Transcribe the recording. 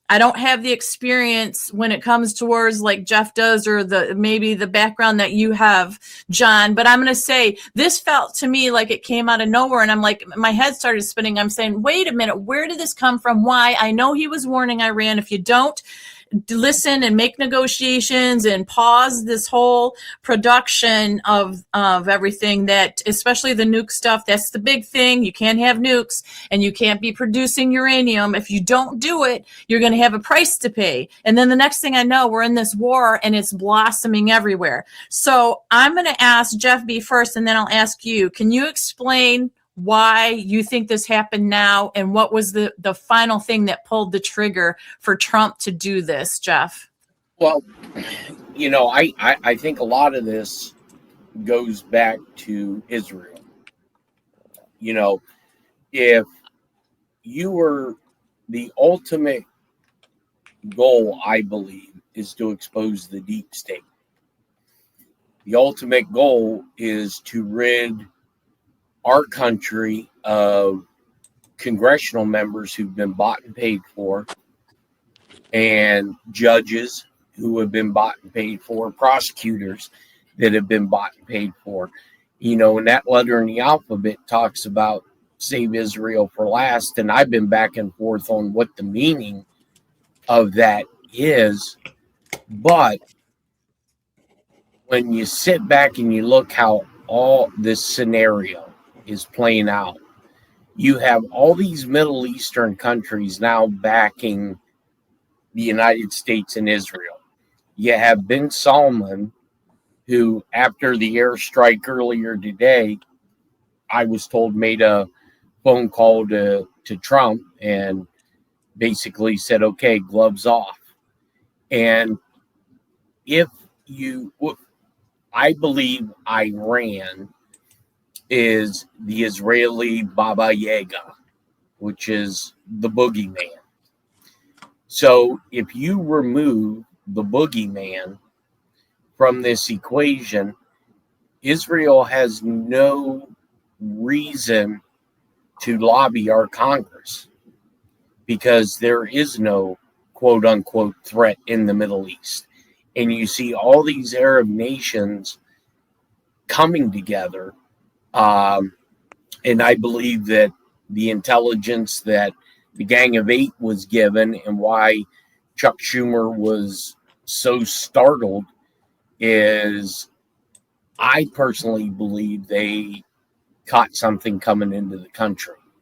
I don't have the experience when it comes towards like Jeff does, or maybe the background that you have, John. But I'm going to say this felt to me like it came out of nowhere. And I'm like, my head started spinning. I'm saying, wait a minute, where did this come from? Why? I know he was warning Iran, if you don't listen and make negotiations and pause this whole production of everything, that especially the nuke stuff, that's the big thing. You can't have nukes and you can't be producing uranium. If you don't do it, you're going to have a price to pay. And then the next thing I know, we're in this war and it's blossoming everywhere. So I'm going to ask Jeff B first, and then I'll ask you, can you explain why you think this happened now, and what was the final thing that pulled the trigger for Trump to do this, Jeff? Well, I think a lot of this goes back to Israel. If you were, the ultimate goal, I believe, is to expose the deep state. The ultimate goal is to rid our country of congressional members who've been bought and paid for, and judges who have been bought and paid for, prosecutors that have been bought and paid for. And that letter in the alphabet talks about save Israel for last. And I've been back and forth on what the meaning of that is. But when you sit back and you look how all this scenario is playing out, you have all these Middle Eastern countries now backing the United States and Israel. You have bin Salman, who, after the airstrike earlier today, I was told made a phone call to Trump and basically said, okay, gloves off. And I believe Iran is the Israeli Baba Yaga, which is the boogeyman. So if you remove the boogeyman from this equation, Israel has no reason to lobby our Congress, because there is no quote unquote threat in the Middle East. And you see all these Arab nations coming together. And I believe that the intelligence that the Gang of Eight was given, and why Chuck Schumer was so startled, is I personally believe they caught something coming into the country.